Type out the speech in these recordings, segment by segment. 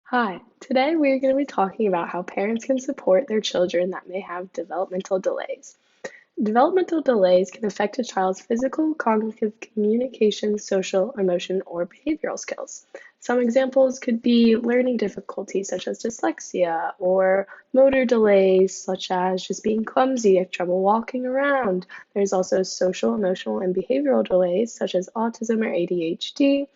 Hi, today we're going to be talking about how parents can support their children that may have developmental delays. Developmental delays can affect a child's physical, cognitive, communication, social, emotion, or behavioral skills. Some examples could be learning difficulties such as dyslexia, or motor delays such as just being clumsy, have trouble walking around. There's also social, emotional, and behavioral delays such as autism or ADHD,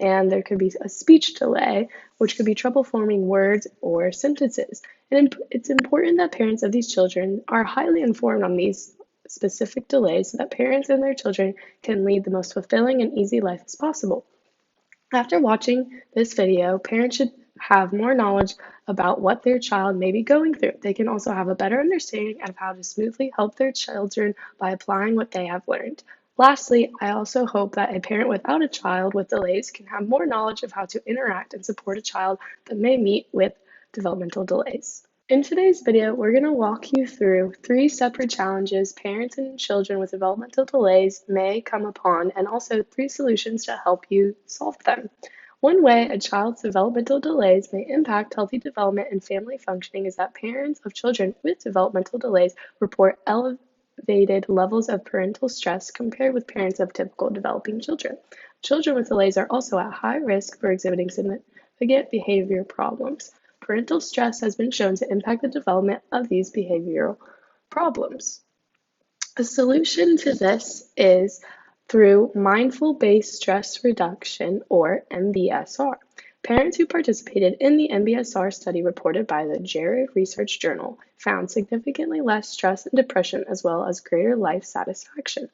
and there could be a speech delay, which could be trouble forming words or sentences. And it's important that parents of these children are highly informed on these specific delays so that parents and their children can lead the most fulfilling and easy life as possible. After watching this video, parents should have more knowledge about what their child may be going through. They can also have a better understanding of how to smoothly help their children by applying what they have learned. Lastly, I also hope that a parent without a child with delays can have more knowledge of how to interact and support a child that may meet with developmental delays. In today's video, we're going to walk you through 3 separate challenges parents and children with developmental delays may come upon, and also 3 solutions to help you solve them. One way a child's developmental delays may impact healthy development and family functioning is that parents of children with developmental delays report elevated levels of parental stress compared with parents of typical developing children. Children with delays are also at high risk for exhibiting significant behavior problems. Parental stress has been shown to impact the development of these behavioral problems. A solution to this is through mindful-based stress reduction, or MBSR. Parents who participated in the MBSR study reported by the JARE Research Journal found significantly less stress and depression as well as greater life satisfaction.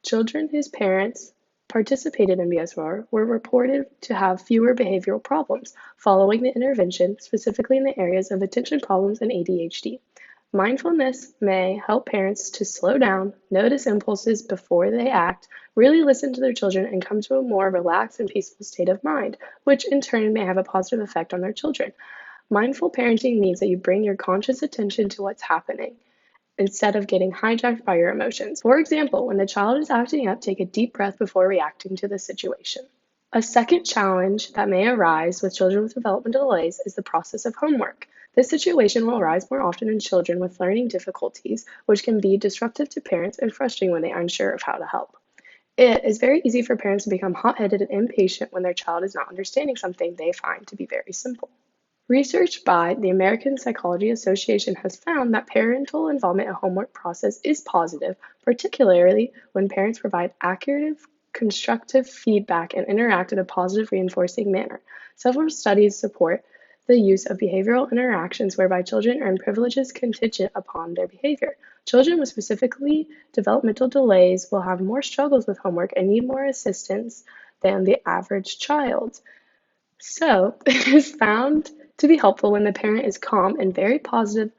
Children whose parents participated in BSR were reported to have fewer behavioral problems following the intervention, specifically in the areas of attention problems and ADHD. Mindfulness may help parents to slow down, notice impulses before they act, really listen to their children, and come to a more relaxed and peaceful state of mind, which in turn may have a positive effect on their children. Mindful parenting means that you bring your conscious attention to what's happening instead of getting hijacked by your emotions. For example, when the child is acting up, take a deep breath before reacting to the situation. A second challenge that may arise with children with developmental delays is the process of homework. This situation will arise more often in children with learning difficulties, which can be disruptive to parents and frustrating when they are unsure of how to help. It is very easy for parents to become hot-headed and impatient when their child is not understanding something they find to be very simple. Research by the American Psychology Association has found that parental involvement in the homework process is positive, particularly when parents provide accurate, constructive feedback and interact in a positive, reinforcing manner. Several studies support the use of behavioral interactions whereby children earn privileges contingent upon their behavior. Children with specifically developmental delays will have more struggles with homework and need more assistance than the average child. So, it is found to be helpful when the parent is calm and very positive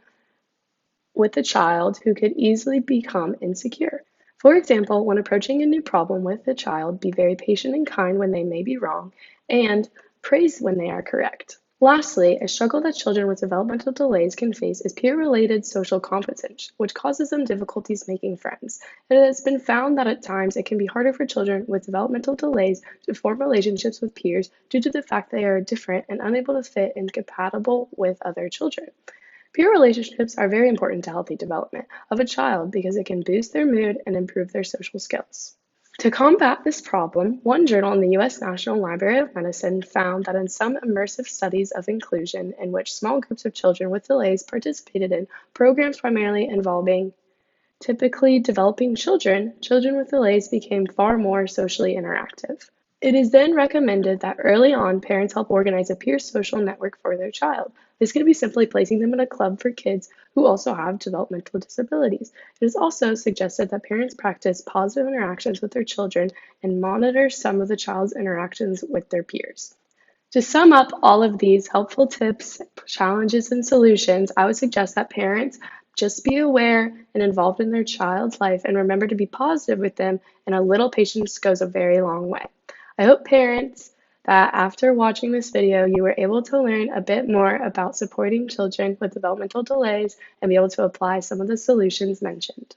with the child who could easily become insecure. For example, when approaching a new problem with the child, be very patient and kind when they may be wrong, and praise when they are correct. Lastly, a struggle that children with developmental delays can face is peer-related social competence, which causes them difficulties making friends. It has been found that at times it can be harder for children with developmental delays to form relationships with peers due to the fact they are different and unable to fit and compatible with other children. Peer relationships are very important to healthy development of a child because it can boost their mood and improve their social skills. To combat this problem, one journal in the U.S. National Library of Medicine found that in some immersive studies of inclusion in which small groups of children with delays participated in programs primarily involving typically developing children, children with delays became far more socially interactive. It is then recommended that early on parents help organize a peer social network for their child. This could be simply placing them in a club for kids who also have developmental disabilities. It is also suggested that parents practice positive interactions with their children and monitor some of the child's interactions with their peers. To sum up all of these helpful tips, challenges, and solutions, I would suggest that parents just be aware and involved in their child's life and remember to be positive with them, and a little patience goes a very long way. I hope parents that after watching this video, you were able to learn a bit more about supporting children with developmental delays and be able to apply some of the solutions mentioned.